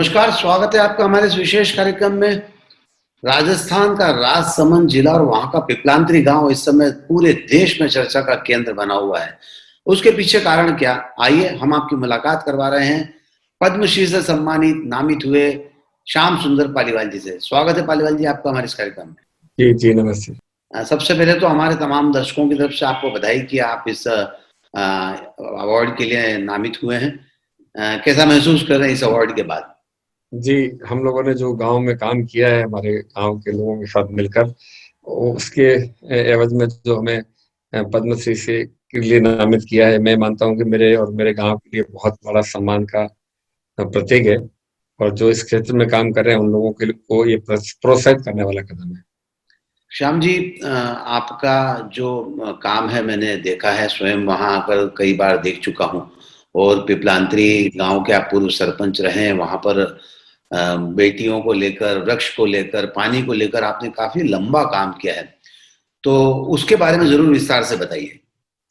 नमस्कार, स्वागत है आपका हमारे इस विशेष कार्यक्रम में। राजस्थान का राजसमंद जिला और वहाँ का पिपलांतरी गांव इस समय पूरे देश में चर्चा का केंद्र बना हुआ है। उसके पीछे कारण क्या? आइए हम आपकी मुलाकात करवा रहे हैं पद्मश्री से सम्मानित नामित हुए श्याम सुंदर पालीवाल जी से। स्वागत है पालीवाल जी आपका हमारे इस कार्यक्रम में। जी जी, नमस्ते। सबसे पहले तो हमारे तमाम दर्शकों की तरफ से आपको बधाई कि आप इस अवार्ड के लिए नामित हुए हैं। कैसा महसूस कर रहे हैं इस अवार्ड के बाद? जी, हम लोगों ने जो गांव में काम किया है हमारे गांव के लोगों के साथ मिलकर, उसके एवज में जो हमें पद्मश्री से के लिए नामित किया है, मैं मानता हूं कि मेरे और मेरे गांव के लिए बहुत बड़ा सम्मान का प्रतीक है। और जो इस क्षेत्र में काम कर रहे हैं उन लोगों के लिए को ये प्रोत्साहित करने वाला कदम है। श्याम जी, आपका जो काम है मैंने देखा है, स्वयं वहाँ आकर कई बार देख चुका हूँ। और पिपलांतरी गांव के आप पूर्व सरपंच रहे हैं। वहाँ पर बेटियों को लेकर, वृक्ष को लेकर, पानी को लेकर आपने काफी लंबा काम किया है। तो उसके बारे में जरूर विस्तार से बताइए।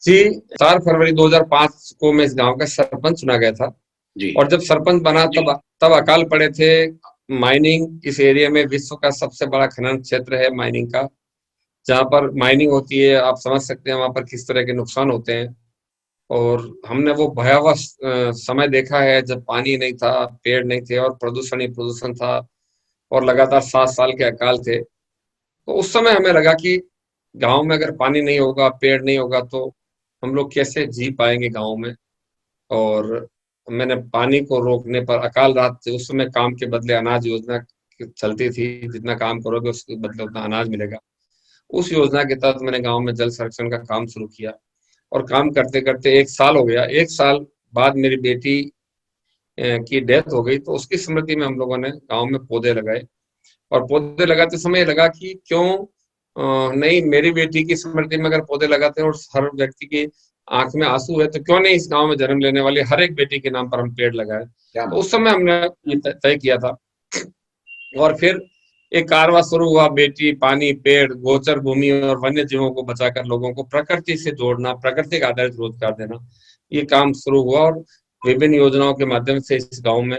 जी, 4 फरवरी 2005 को मैं इस गांव का सरपंच चुना गया था। जी। और जब सरपंच बना तब तब अकाल पड़े थे। माइनिंग इस एरिया में विश्व का सबसे बड़ा खनन क्षेत्र है माइनिंग का। जहाँ पर माइनिंग होती है, आप समझ सकते हैं वहां पर किस तरह के नुकसान होते हैं। और हमने वो भयावह समय देखा है जब पानी नहीं था, पेड़ नहीं थे और प्रदूषण ही प्रदूषण था। और लगातार 7 साल के अकाल थे। तो उस समय हमें लगा कि गांव में अगर पानी नहीं होगा, पेड़ नहीं होगा, तो हम लोग कैसे जी पाएंगे गांव में। और मैंने पानी को रोकने पर अकाल रात से उस समय काम के बदले अनाज योजना चलती थी, जितना काम करोगे उसके बदले उतना अनाज मिलेगा। उस योजना के तहत मैंने गांव में जल संरक्षण का काम शुरू किया। और काम करते करते 1 साल हो गया। 1 साल बाद मेरी बेटी की डेथ हो गई, तो उसकी स्मृति में हम लोगों ने गांव में पौधे लगाए। और पौधे लगाते समय लगा कि क्यों नहीं, मेरी बेटी की स्मृति में अगर पौधे लगाते हैं और हर व्यक्ति की आंख में आंसू है, तो क्यों नहीं इस गांव में जन्म लेने वाली हर एक बेटी के नाम पर हम पेड़ लगाए। क्या तो बात। उस समय हमने ये तय किया था। और फिर एक कारवां शुरू हुआ। बेटी, पानी, पेड़, गोचर भूमि और वन्य जीवों को बचाकर लोगों को प्रकृति से जोड़ना, प्रकृति का आधारित रोजगार देना, ये काम शुरू हुआ। और विभिन्न योजनाओं के माध्यम से इस गांव में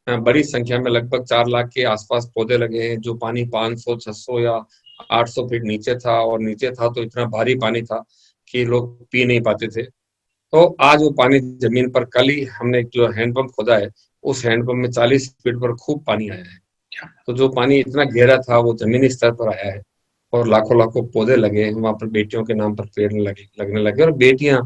बड़ी संख्या में लगभग 4 लाख के आसपास पौधे लगे हैं। जो पानी 500, 600 या 800 फीट नीचे था, और नीचे था तो इतना भारी पानी था कि लोग पी नहीं पाते थे। तो आज वो पानी जमीन पर, कल ही हमने एक जो हैंडपंप खोदा है, उस हैंडपंप में 40 फीट पर खूब पानी आया है। तो जो पानी इतना गहरा था वो जमीनी स्तर पर आया है। और लाखों लाखों पौधे लगे हैं वहां पर। बेटियों के नाम पर पेड़ लगने लगे। और बेटियां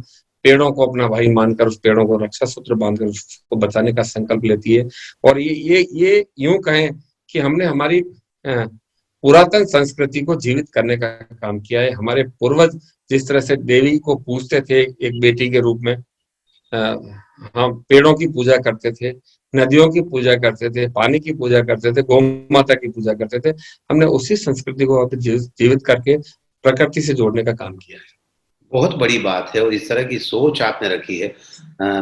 पेड़ों को अपना भाई मानकर उस पेड़ों को रक्षा सूत्र बांधकर उसको बचाने का संकल्प लेती है। और ये यूं कहें कि हमने हमारी पुरातन संस्कृति को जीवित करने का काम किया है। हमारे पूर्वज जिस तरह से देवी को पूजते थे एक बेटी के रूप में, हम पेड़ों की पूजा करते थे, नदियों की पूजा करते थे, पानी की पूजा करते थे, गौ माता की पूजा करते थे। हमने उसी संस्कृति को जीवित करके प्रकृति से जोड़ने का काम किया है। बहुत बड़ी बात है और इस तरह की सोच आपने रखी है।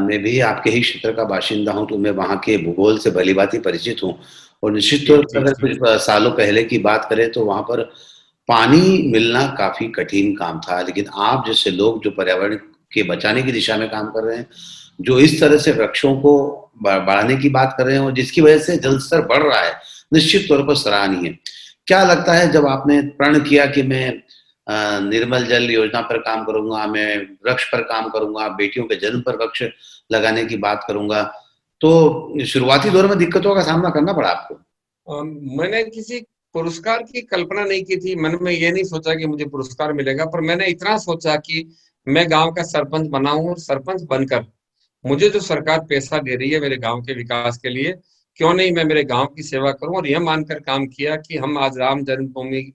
मैं भी आपके ही क्षेत्र का बाशिंदा हूं, तो मैं वहाँ के भूगोल से भलीभांति परिचित हूँ। और निश्चित जी तौर पर जी अगर जी। कुछ सालों पहले की बात करें तो वहाँ पर पानी मिलना काफी कठिन काम था। लेकिन आप जैसे लोग जो पर्यावरण के बचाने की दिशा में काम कर रहे हैं, जो इस तरह से वृक्षों को बढ़ाने की बात कर रहे हैं और जिसकी वजह से जल स्तर बढ़ रहा है, निश्चित तौर पर सराहनीय है। क्या लगता है जब आपने प्रण किया कि मैं निर्मल जल योजना पर काम करूंगा, मैं वृक्ष पर काम करूंगा, बेटियों के जन्म पर वृक्ष लगाने की बात करूंगा, तो शुरुआती दौर में दिक्कतों का सामना करना पड़ा आपको? मैंने किसी पुरस्कार की कल्पना नहीं की थी। मन में ये नहीं सोचा कि मुझे पुरस्कार मिलेगा, पर मैंने इतना सोचा कि मैं गांव का सरपंच बना हूं, और सरपंच बनकर मुझे जो सरकार पैसा दे रही है मेरे गांव के विकास के लिए, क्यों नहीं मैं मेरे गांव की सेवा करूं। और यह मानकर काम किया कि हम आज राम जन्मभूमि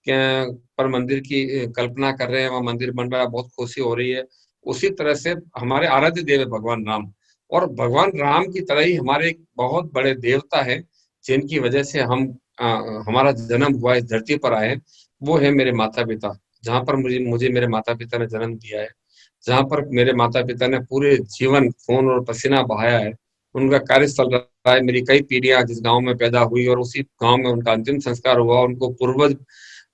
पर मंदिर की कल्पना कर रहे हैं, वहां मंदिर बन रहा है, बहुत खुशी हो रही है। उसी तरह से हमारे आराध्य देव है भगवान राम। और भगवान राम की तरह ही हमारे एक बहुत बड़े देवता है जिनकी वजह से हम हमारा जन्म हुआ, इस धरती पर आए, वो है मेरे माता पिता। जहाँ पर मुझे मुझे मेरे माता पिता ने जन्म दिया है, जहाँ पर मेरे माता पिता ने पूरे जीवन खून और पसीना बहाया है, उनका कार्यस्थल रहा है। मेरी कई पीढ़ियां जिस गांव में पैदा हुई और उसी गांव में उनका अंतिम संस्कार हुआ, उनको पूर्वज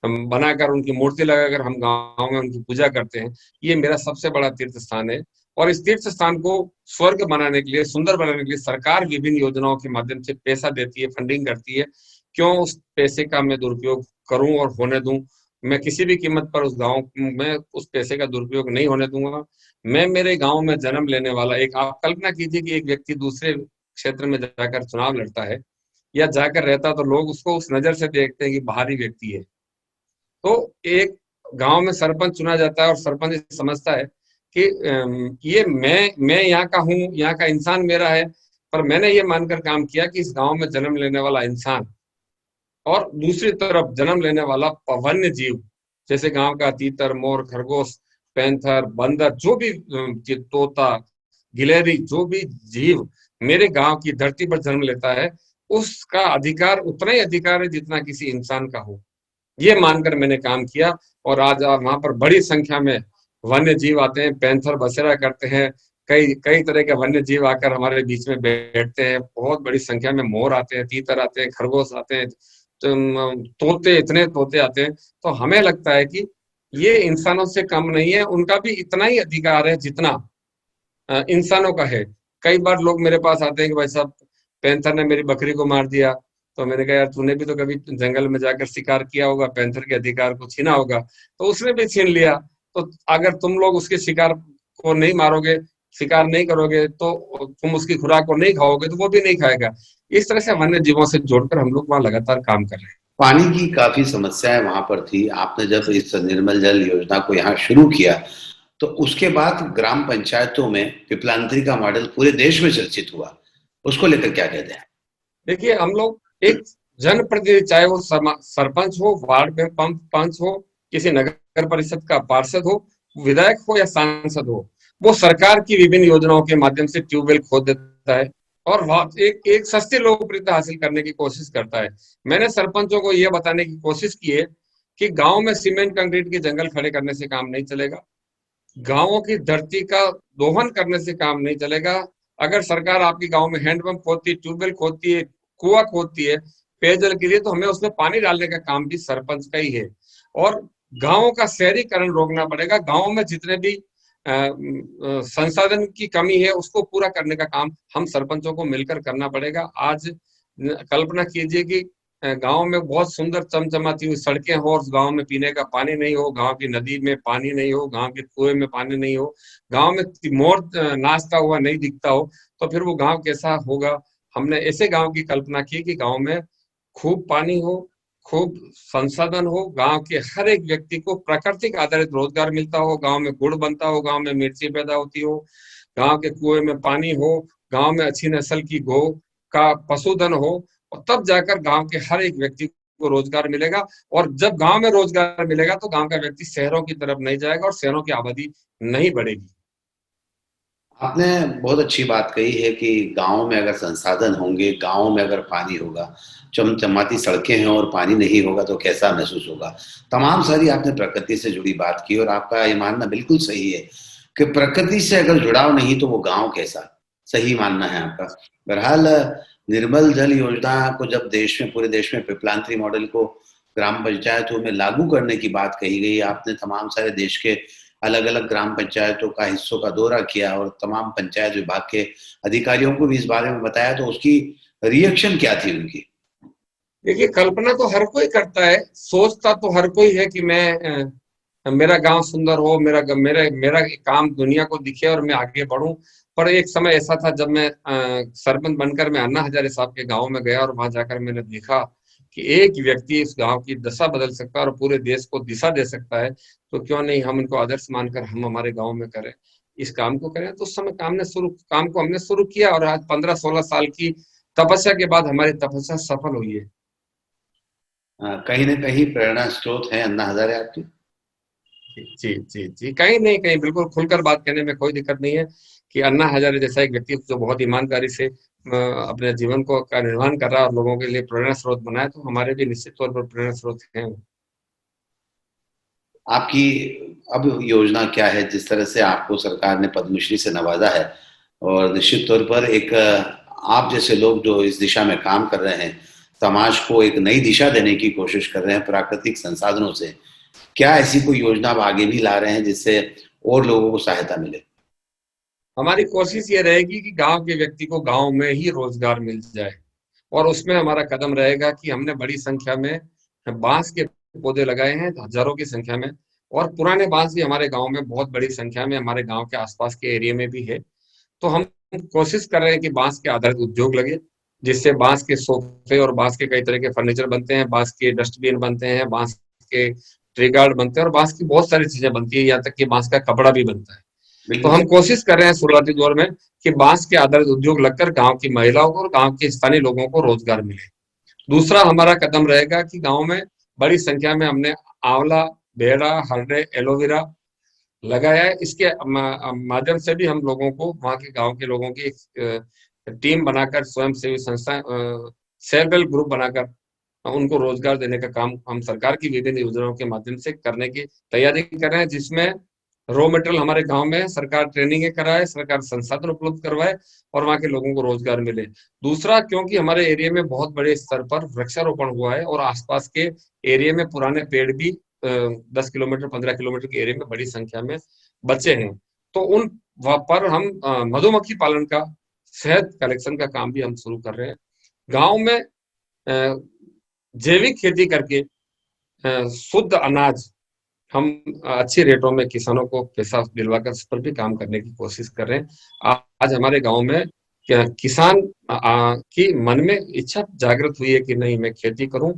बनाकर, उनकी मूर्ति लगाकर हम गांव में उनकी पूजा करते हैं। ये मेरा सबसे बड़ा तीर्थ स्थान है। और इस तीर्थ स्थान को स्वर्ग बनाने के लिए, सुंदर बनाने के लिए सरकार विभिन्न योजनाओं के माध्यम से पैसा देती है, फंडिंग करती है। क्यों उस पैसे का मैं दुरुपयोग करूं और होने दूं? मैं किसी भी कीमत पर उस गांव में उस पैसे का दुरुपयोग नहीं होने दूंगा। मैं मेरे गांव में जन्म लेने वाला एक, आप कल्पना कीजिए कि एक व्यक्ति दूसरे क्षेत्र में जाकर चुनाव लड़ता है या जाकर रहता, तो लोग उसको उस नजर से देखते हैं कि बाहरी व्यक्ति है। तो एक गांव में सरपंच चुना जाता है और सरपंच समझता है कि ये मैं यहाँ का हूँ, यहाँ का इंसान मेरा है, पर मैंने ये मानकर काम किया कि इस गांव में जन्म लेने वाला इंसान और दूसरी तरफ जन्म लेने वाला वन्य जीव, जैसे गांव का तीतर, मोर, खरगोश, पैंथर, बंदर, जो भी तोता, गिलहरी, जो भी जीव मेरे गांव की धरती पर जन्म लेता है, उसका अधिकार उतना ही अधिकार है जितना किसी इंसान का हो। ये मानकर मैंने काम किया और आज वहां पर बड़ी संख्या में वन्य जीव आते हैं, पैंथर बसेरा करते हैं, कई कई तरह के वन्य जीव आकर हमारे बीच में बैठते हैं। बहुत बड़ी संख्या में मोर आते हैं, तीतर आते हैं, खरगोश आते हैं, तोते, इतने तोते आते हैं। तो हमें लगता है कि ये इंसानों से कम नहीं है, उनका भी इतना ही अधिकार है जितना इंसानों का है। कई बार लोग मेरे पास आते हैं कि भाई साहब, पैंथर ने मेरी बकरी को मार दिया। तो मैंने कहा यार, तूने भी तो कभी जंगल में जाकर शिकार किया होगा, पैंथर के अधिकार को छीना होगा। तो उसने भी छीन लिया। तो अगर तुम लोग उसके शिकार को नहीं मारोगे, शिकार नहीं करोगे, तो तुम उसकी खुराक को नहीं खाओगे, तो वो भी नहीं खाएगा। इस तरह से वन्य जीवों से जोड़कर हम लोग वहां लगातार काम कर रहे हैं। पानी की काफी समस्याएं वहां पर थी। आपने जब इस निर्मल जल योजना को यहाँ शुरू किया तो उसके बाद ग्राम पंचायतों में पिपलांतरी का मॉडल पूरे देश में चर्चित हुआ। उसको लेकर क्या कहते हैं? देखिए, हम लोग एक जनप्रतिनिधि, चाहे वो सरपंच हो, वार्ड में पंच हो, किसी नगर परिषद का पार्षद हो, विधायक हो या सांसद हो, वो सरकार की विभिन्न योजनाओं के माध्यम से ट्यूबवेल खोद देता है और एक सस्ती लोकप्रियता हासिल करने की कोशिश करता है। मैंने सरपंचों को यह बताने की कोशिश की है कि गांव में सीमेंट कंक्रीट के जंगल खड़े करने से काम नहीं चलेगा, गांवों की धरती का दोहन करने से काम नहीं चलेगा। अगर सरकार आपकी गांव में हैंडपंप खोदती है, ट्यूबवेल खोदती है, कुआं खोदती है पेयजल के लिए, तो हमें उसमें पानी डालने का काम भी सरपंच का ही है। और गांवों का शहरीकरण रोकना पड़ेगा। गांवों में जितने भी संसाधन की कमी है उसको पूरा करने का काम हम सरपंचों को मिलकर करना पड़ेगा। आज कल्पना कीजिए कि गांव में बहुत सुंदर चमचमाती हुई सड़कें हो और गांव में पीने का पानी नहीं हो, गांव की नदी में पानी नहीं हो, गांव के कुएं में पानी नहीं हो, गांव में मोर नाचता हुआ नहीं दिखता हो, तो फिर वो गांव कैसा होगा? हमने ऐसे गांव की कल्पना की कि गांव में खूब पानी हो, खूब संसाधन हो, गांव के हर एक व्यक्ति को प्राकृतिक आधारित रोजगार मिलता हो, गांव में गुड़ बनता हो, गांव में मिर्ची पैदा होती हो, गांव के कुएं में पानी हो, गांव में अच्छी नस्ल की गौ का पशुधन हो, और तब जाकर गांव के हर एक व्यक्ति को रोजगार मिलेगा। और जब गांव में रोजगार मिलेगा तो गांव का व्यक्ति शहरों की तरफ नहीं जाएगा और शहरों की आबादी नहीं बढ़ेगी। आपने बहुत अच्छी बात कही है कि गाँव में अगर संसाधन होंगे, गाँव में अगर पानी होगा, चमचमाती सड़कें हैं और पानी नहीं होगा तो कैसा महसूस होगा। तमाम सारी आपने प्रकृति से जुड़ी बात की और आपका ये मानना बिल्कुल सही है कि प्रकृति से अगर जुड़ाव नहीं तो वो गाँव कैसा, सही मानना है आपका। बहरहाल निर्मल जल योजना को जब देश में, पूरे देश में पिपलांतरी मॉडल को ग्राम पंचायतों में लागू करने की बात कही गई, आपने तमाम सारे देश के अलग अलग ग्राम पंचायतों का हिस्सों का दौरा किया और तमाम पंचायत विभाग के अधिकारियों को भी इस बारे में बताया, तो उसकी रिएक्शन क्या थी उनकी? देखिए, कल्पना तो हर कोई करता है, सोचता तो हर कोई है कि मैं मेरा गांव सुंदर हो, मेरा काम दुनिया को दिखे और मैं आगे बढ़ूं। पर एक समय ऐसा था जब मैं सरपंच बनकर मैं अन्ना हजारे साहब के गांव में गया और वहां जाकर मैंने देखा कि एक व्यक्ति इस गांव की दशा बदल सकता है और पूरे देश को दिशा दे सकता है, तो क्यों नहीं हम इनको आदर्श मानकर हम हमारे गाँव में करें, इस काम को करें। तो उस समय काम को हमने शुरू किया और आज 15-16 साल की तपस्या के बाद हमारी तपस्या सफल हुई है। कहीं ना कहीं प्रेरणा स्रोत है अन्ना हजारे आपकी? जी जी जी, कहीं नहीं कहीं बिल्कुल खुलकर बात करने में कोई दिक्कत नहीं है कि अन्ना हजारे जैसा एक व्यक्ति जो बहुत ईमानदारी से अपने जीवन को का निर्माण कर रहा है और लोगों के लिए प्रेरणा स्रोत बनाए, तो हमारे भी निश्चित तौर पर प्रेरणा स्रोत हैं। आपकी अब योजना क्या है? जिस तरह से आपको सरकार ने पद्मश्री से नवाजा है और निश्चित तौर पर एक आप जैसे लोग जो इस दिशा में काम कर रहे हैं, समाज को एक नई दिशा देने की कोशिश कर रहे हैं प्राकृतिक संसाधनों से, क्या ऐसी कोई योजना आप आगे भी ला रहे हैं जिससे और लोगों को सहायता मिले? हमारी कोशिश ये रहेगी कि गांव के व्यक्ति को गांव में ही रोजगार मिल जाए, और उसमें हमारा कदम रहेगा कि हमने बड़ी संख्या में बांस के पौधे लगाए हैं, हजारों की संख्या में। और पुराने बांस भी हमारे गांव में बहुत बड़ी संख्या में हमारे गांव के आसपास के एरिया में भी है। तो हम कोशिश कर रहे हैं कि बांस के आधारित उद्योग लगे, जिससे बांस के सोफे और बांस के कई तरह के फर्नीचर बनते हैं, बांस के डस्टबिन बनते हैं, बांस के ट्री गार्ड बनते हैं, और बांस की बहुत सारी चीजें बनती है, यहाँ तक कि बांस का कपड़ा भी बनता है। तो बिल्कुल हम सही। कोशिश कर रहे हैं शुरुआती दौर में कि बांस के आधारित उद्योग लगकर गांव की महिलाओं को और गांव के स्थानीय लोगों को रोजगार मिले। दूसरा हमारा कदम रहेगा कि गांव में बड़ी संख्या में हमने आंवला, बेड़ा, हरडे, एलोवेरा लगाया है। इसके माध्यम से भी हम लोगों को, वहाँ के गांव के लोगों की एक टीम बनाकर, स्वयं सेवी संस्था, सेल्फ हेल्प ग्रुप बनाकर उनको रोजगार देने का काम हम सरकार की विभिन्न योजनाओं के माध्यम से करने की तैयारी कर रहे हैं, जिसमें रॉ मटेरियल हमारे गांव में सरकार ट्रेनिंग कराए, सरकार संसाधन उपलब्ध करवाए और वहाँ के लोगों को रोजगार मिले। दूसरा, क्योंकि हमारे एरिया में बहुत बड़े स्तर पर वृक्षारोपण हुआ है और आसपास के एरिया में पुराने पेड़ भी 10 किलोमीटर 15 किलोमीटर के एरिया में बड़ी संख्या में बचे हैं, तो उन वहां पर हम मधुमक्खी पालन का, शहद कलेक्शन का काम भी हम शुरू कर रहे हैं। गांव में जैविक खेती करके शुद्ध अनाज हम अच्छे रेटों में किसानों को पैसा दिलवाकर उस पर भी काम करने की कोशिश कर रहे हैं। आज हमारे गांव में किसान की मन में इच्छा जागृत हुई है कि नहीं, मैं खेती करूं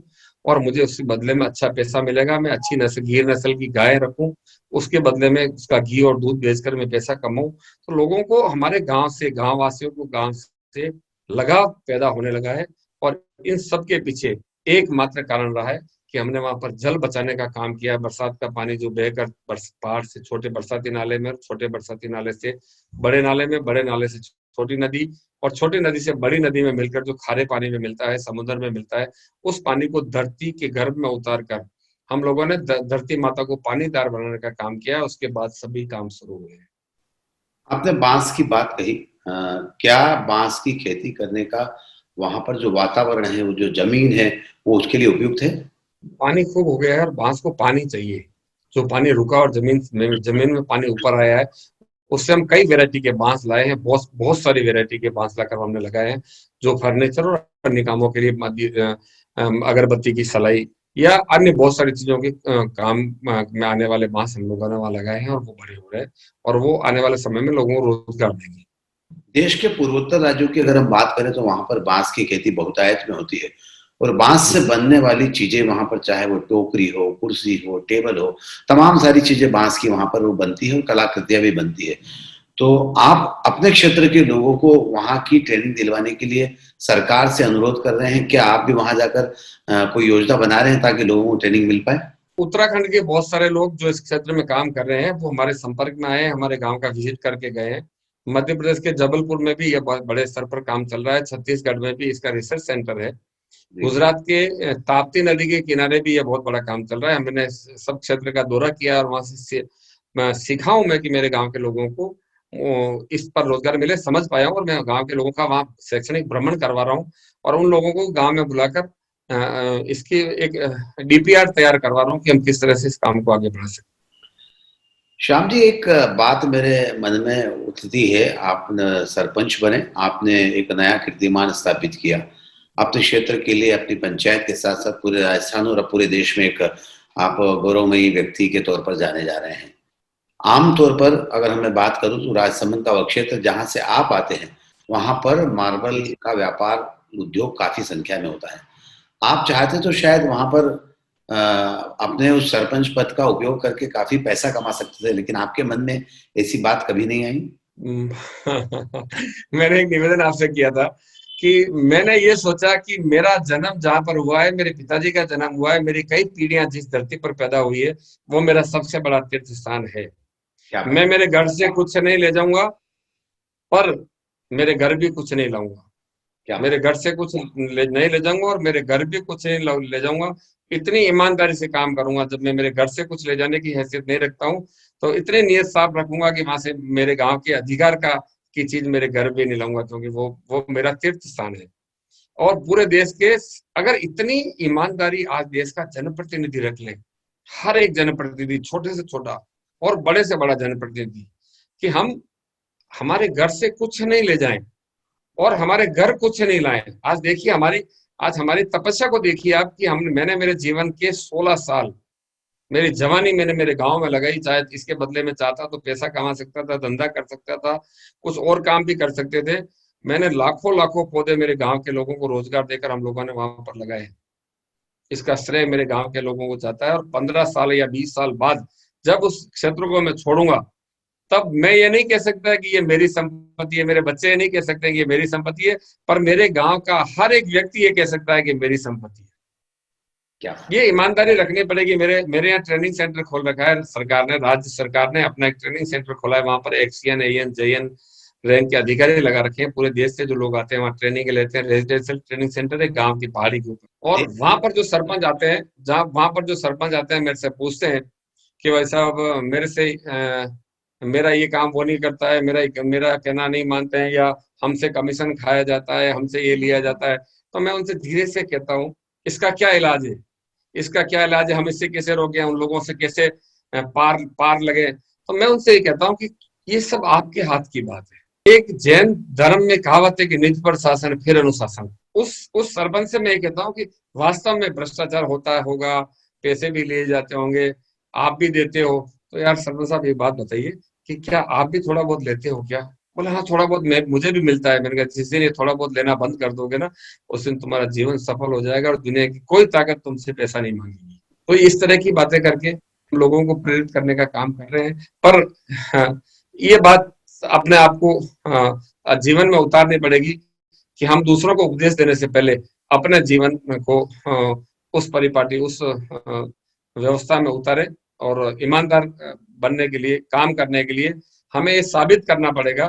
और मुझे उसके बदले में अच्छा पैसा मिलेगा, मैं अच्छी नस्ल, गिर नस्ल की गाय रखूं, उसके बदले में उसका घी और दूध बेचकर मैं पैसा कमाऊं। तो लोगों को, हमारे गांव से, गांव वासियों को गांव से लगाव पैदा होने लगा है। और इन सब के पीछे एकमात्र कारण रहा है कि हमने वहां पर जल बचाने का काम किया है। बरसात का पानी जो बहकर पहाड़ से छोटे बरसाती नाले में, छोटे बरसाती नाले से बड़े नाले में, बड़े नाले से छोटी नदी, और छोटी नदी से बड़ी नदी में मिलकर जो खारे पानी में मिलता है, समुद्र में मिलता है, उस पानी को धरती के गर्भ में उतार कर हम लोगों ने धरती माता को पानीदार बनाने का काम किया है। उसके बाद सभी काम शुरू हुए हैं। आपने बांस की बात कही, क्या बांस की खेती करने का वहां पर जो वातावरण है, वो जो जमीन है, वो उसके लिए उपयुक्त है? पानी खूब हो गया है और बांस को पानी चाहिए। जो पानी रुका और जमीन में पानी ऊपर आया है, उससे हम कई वैरायटी के बांस लाए हैं, बहुत बहुत सारी वैरायटी के बांस लाकर हमने लगाए हैं, जो फर्नीचर और अन्य कामों के लिए, अगरबत्ती की सलाई या अन्य बहुत सारी चीजों के काम में आने वाले बांस हम लोगों ने वहां लगाए हैं, और वो बड़े हो रहे हैं और वो आने वाले समय में लोगों को रोजगार देंगे। देश के पूर्वोत्तर राज्यों की अगर हम बात करें तो वहां पर बांस की खेती बहुतायत में होती है, और बांस से बनने वाली चीजें वहां पर, चाहे वो टोकरी हो, कुर्सी हो, टेबल हो, तमाम सारी चीजें बांस की वहां पर वो बनती है और कलाकृतियां भी बनती है। तो आप अपने क्षेत्र के लोगों को वहां की ट्रेनिंग दिलवाने के लिए सरकार से अनुरोध कर रहे हैं? क्या आप भी वहां जाकर कोई योजना बना रहे हैं ताकि लोगों को ट्रेनिंग मिल पाए? उत्तराखंड के बहुत सारे लोग जो इस क्षेत्र में काम कर रहे हैं, वो हमारे संपर्क में आए हैं, हमारे गांव का विजिट करके गए हैं। मध्य प्रदेश के जबलपुर में भी यह बहुत बड़े स्तर पर काम चल रहा है, छत्तीसगढ़ में भी इसका रिसर्च सेंटर है, गुजरात के ताप्ती नदी के किनारे भी यह बहुत बड़ा काम चल रहा है। हमने सब क्षेत्र का दौरा किया और वहां से सीखा हूं मैं कि मेरे गांव के लोगों को इस पर रोजगार मिले, समझ पाया हूँ, और मैं गांव के लोगों का वहाँ शैक्षणिक भ्रमण करवा रहा हूँ और उन लोगों को गांव में बुलाकर इसकी एक डीपीआर तैयार करवा रहा हूँ कि हम किस तरह से इस काम को आगे बढ़ा सकते। श्याम जी, एक बात मेरे मन में उठती है। आप सरपंच बने, आपने एक नया कीर्तिमान स्थापित किया अपने क्षेत्र के लिए, अपनी पंचायत के साथ साथ पूरे राजस्थान और पूरे देश में एक आप गौरवमयी व्यक्ति के तौर पर जाने जा रहे हैं। आमतौर पर अगर मैं बात करूं तो राजसमंद का वो क्षेत्र जहां से आप आते हैं, वहां पर मार्बल का व्यापार, उद्योग काफी संख्या में होता है। आप चाहते तो शायद वहां पर अपने उस सरपंच पद का उपयोग करके काफी पैसा कमा सकते थे, लेकिन आपके मन में ऐसी बात कभी नहीं आई? मैंने एक निवेदन आपसे किया था कि मैंने ये सोचा कि मेरा जन्म जहां पर हुआ है, मेरे पिताजी का जन्म हुआ है, मेरी कई पीढ़ियां जिस धरती पर पैदा हुई है, वो मेरा सबसे बड़ा तीर्थ स्थान है। क्या बात! मैं मेरे घर से कुछ नहीं ले जाऊंगा, पर मेरे घर भी कुछ नहीं लाऊंगा। क्या मेरे बात! घर से कुछ नहीं ले जाऊंगा और मेरे घर भी कुछ नहीं ले जाऊंगा। इतनी ईमानदारी से काम करूंगा। जब मैं मेरे घर से कुछ ले जाने की हैसियत नहीं रखता हूँ, तो इतनी नीयत साफ रखूंगा कि वहां से मेरे गांव के अधिकार का की चीज मेरे घर भी नहीं लाऊंगा, क्योंकि वो मेरा तीर्थ स्थान है। और पूरे देश के, अगर इतनी ईमानदारी आज देश का जनप्रतिनिधि रख ले, हर एक जनप्रतिनिधि, छोटे से छोटा और बड़े से बड़ा जनप्रतिनिधि, कि हम हमारे घर से कुछ नहीं ले जाएं और हमारे घर कुछ नहीं लाएं। आज देखिए आज हमारी तपस्या को देखिए आप कि मैंने मेरे जीवन के 16 साल, मेरी जवानी मैंने मेरे गांव में लगाई। चाहे इसके बदले में चाहता तो पैसा कमा सकता था, धंधा कर सकता था, कुछ और काम भी कर सकते थे। मैंने लाखों लाखों पौधे मेरे गांव के लोगों को रोजगार देकर हम लोगों ने वहां पर लगाए। इसका श्रेय मेरे गांव के लोगों को जाता है। और 15 साल या 20 साल बाद जब उस क्षेत्र को मैं छोड़ूंगा, तब मैं ये नहीं कह सकता कि ये मेरी संपत्ति है, मेरे बच्चे ये नहीं कह सकते कि ये मेरी संपत्ति है, पर मेरे गांव का हर एक व्यक्ति ये कह सकता है कि मेरी संपत्ति है। क्या ये ईमानदारी रखनी पड़ेगी। मेरे यहाँ ट्रेनिंग सेंटर खोल रखा है सरकार ने, राज्य सरकार ने अपना एक ट्रेनिंग सेंटर खोला है। वहां पर एक्सीएन, एएन, जेएन रैंक के अधिकारी लगा रखे हैं। पूरे देश से जो लोग आते हैं वहाँ ट्रेनिंग लेते हैं। रेजिडेंशियल ट्रेनिंग सेंटर है गांव की पहाड़ी के ऊपर। और वहां पर जो सरपंच आते हैं, वहां पर जो सरपंच आते हैं मेरे से पूछते हैं कि भाई साहब मेरे से मेरा ये काम वो नहीं करता है, मेरा कहना नहीं मानते हैं, या हमसे कमीशन खाया जाता है, हमसे ये लिया जाता है। तो मैं उनसे धीरे से कहता हूँ, इसका क्या इलाज है, इसका क्या इलाज है, हम इससे कैसे रोके, उन लोगों से कैसे पार पार लगे। तो मैं उनसे ये कहता हूँ कि ये सब आपके हाथ की बात है। एक जैन धर्म में कहावत है कि निज पर शासन फिर अनुशासन। उस सरपंच से मैं ये कहता हूँ कि वास्तव में भ्रष्टाचार होता होगा, पैसे भी लिए जाते होंगे, आप भी देते हो, तो यार सरपंच साहब एक बात बताइए कि क्या आप भी थोड़ा बहुत लेते हो क्या? बोले हाँ थोड़ा बहुत मुझे भी मिलता है। मैंने कहा जिस दिन ये थोड़ा बहुत लेना बंद कर दोगे ना, उस दिन तुम्हारा जीवन सफल हो जाएगा और दुनिया की कोई ताकत तुमसे पैसा नहीं मांगेगी। तो इस तरह की बातें करके लोगों को प्रेरित करने का काम कर रहे हैं। पर हाँ, ये बात अपने आप को जीवन में उतारनी पड़ेगी कि हम दूसरों को उपदेश देने से पहले अपने जीवन को उस परिपाटी, उस व्यवस्था में उतारे। और ईमानदार बनने के लिए, काम करने के लिए हमें ये साबित करना पड़ेगा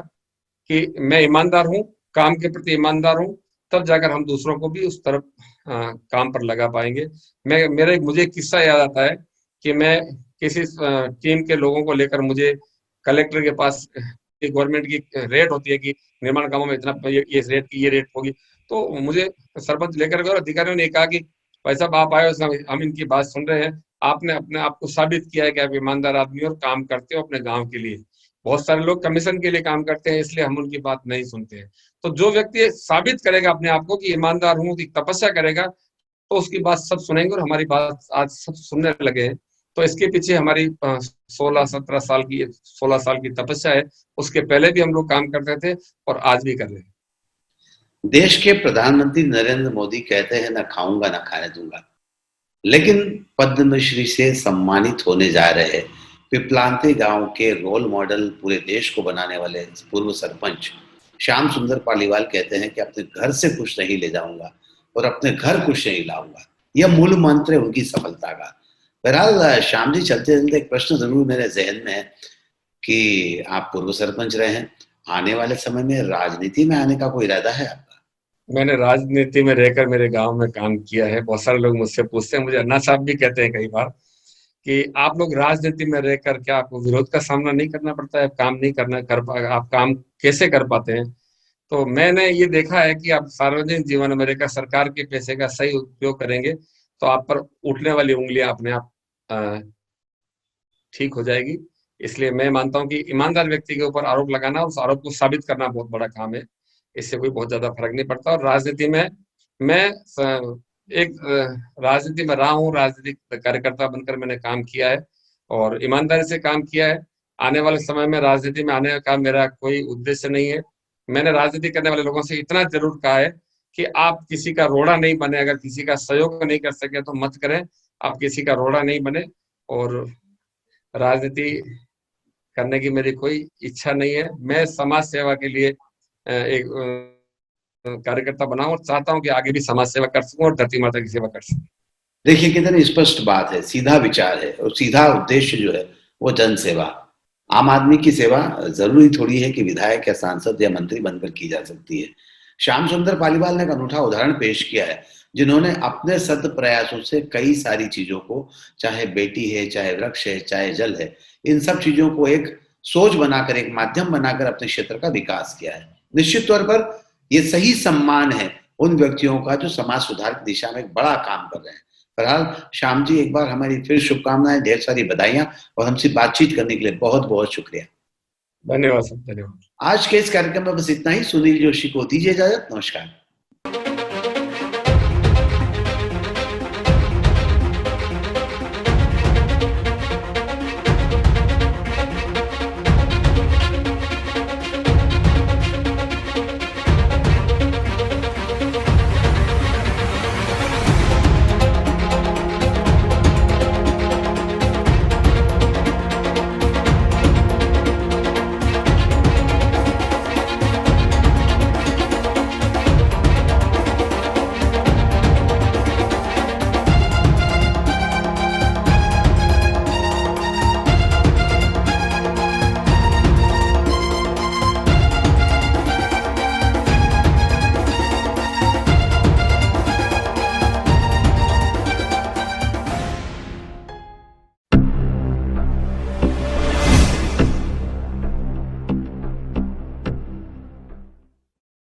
कि मैं ईमानदार हूँ, काम के प्रति ईमानदार हूँ, तब जाकर हम दूसरों को भी उस तरफ काम पर लगा पाएंगे। मुझे एक किस्सा याद आता है कि मैं किसी टीम के लोगों को लेकर, मुझे कलेक्टर के पास गवर्नमेंट की रेट होती है कि निर्माण कामों में इतना ये रेट होगी। तो मुझे सरपंच लेकर गए और अधिकारियों ने कहा कि भाई साहब आप आए हो, हम इनकी बात सुन रहे हैं, आपने अपने आप को साबित किया है कि आप ईमानदार आदमी और काम करते हो अपने गांव के लिए। बहुत सारे लोग कमीशन के लिए काम करते हैं, इसलिए हम उनकी बात नहीं सुनते हैं। तो जो व्यक्ति साबित करेगा अपने आप को कि ईमानदार हूँ, तपस्या करेगा, तो उसकी बात सब सुनेंगे। और हमारी बात आज सब सुनने लगे हैं। तो इसके पीछे हमारी 16 साल की तपस्या है। उसके पहले भी हम लोग काम करते थे और आज भी कर रहे हैं। देश के प्रधानमंत्री नरेंद्र मोदी कहते हैं न खाऊंगा न खाने दूंगा, लेकिन पद्मश्री से सम्मानित होने जा रहे पिपलांती गांव के रोल मॉडल, पूरे देश को बनाने वाले पूर्व सरपंच श्याम सुंदर पालीवाल कहते हैं कि अपने घर से कुछ नहीं ले जाऊंगा और अपने घर कुछ नहीं लाऊंगा। यह मूल मंत्र है उनकी सफलता का। बहरहाल श्याम जी, चलते चलते एक प्रश्न जरूर मेरे जहन में है कि आप पूर्व सरपंच रहे हैं, आने वाले समय में राजनीति में आने का कोई इरादा है आपका? मैंने राजनीति में रहकर मेरे गांव में काम किया है। बहुत सारे लोग मुझसे पूछते हैं, मुझे अन्ना साहब भी कहते हैं कई बार कि आप लोग राजनीति में रहकर क्या आपको विरोध का सामना नहीं करना पड़ता है, काम नहीं करना आप काम कैसे कर पाते हैं? तो मैंने ये देखा है कि आप सार्वजनिक जीवन में रहकर सरकार के पैसे का सही उपयोग करेंगे तो आप पर उठने वाली उंगलियां अपने आप ठीक हो जाएगी। इसलिए मैं मानता हूं कि ईमानदार व्यक्ति के ऊपर आरोप लगाना, उस आरोप को साबित करना बहुत बड़ा काम है। इससे कोई बहुत ज्यादा फर्क नहीं पड़ता। और राजनीति में मैं एक राजनीति में रहा हूँ, राजनीतिक कार्यकर्ता बनकर मैंने काम किया है और ईमानदारी से काम किया है। आने वाले समय में राजनीति में आने का मेरा कोई उद्देश्य नहीं है। मैंने राजनीति करने वाले लोगों से इतना जरूर कहा है कि आप किसी का रोड़ा नहीं बने। अगर किसी का सहयोग नहीं कर सके तो मत करें, आप किसी का रोड़ा नहीं बने। और राजनीति करने की मेरी कोई इच्छा नहीं है। मैं समाज सेवा के लिए एक कार्यकर्ता बना और चाहता हूं कि आगे भी समाज सेवा कर सकूं और धरती माता की सेवा कर सकूं। देखिए कितनी स्पष्ट बात है, सीधा विचार है और सीधा उद्देश्य जो है वो जन सेवा। आम आदमी की सेवा जरूरी थोड़ी है कि विधायक या सांसद या मंत्री बनकर की जा सकती है। श्याम सुंदर पालीवाल ने एक अनूठा उदाहरण पेश किया है, जिन्होंने अपने सत प्रयासों से कई सारी चीजों को, चाहे बेटी है, चाहे वृक्ष है, चाहे जल है, इन सब चीजों को एक सोच बनाकर, एक माध्यम बनाकर अपने क्षेत्र का विकास किया है। निश्चित तौर पर यह सही सम्मान है उन व्यक्तियों का जो समाज सुधार की दिशा में एक बड़ा काम कर रहे हैं। बहरहाल श्याम जी, एक बार हमारी फिर शुभकामनाएं, ढेर सारी बधाइयां और हमसे बातचीत करने के लिए बहुत बहुत शुक्रिया। धन्यवाद सर, धन्यवाद। आज के इस कार्यक्रम में बस इतना ही। सुनील जोशी को दीजिए इजाजत। नमस्कार।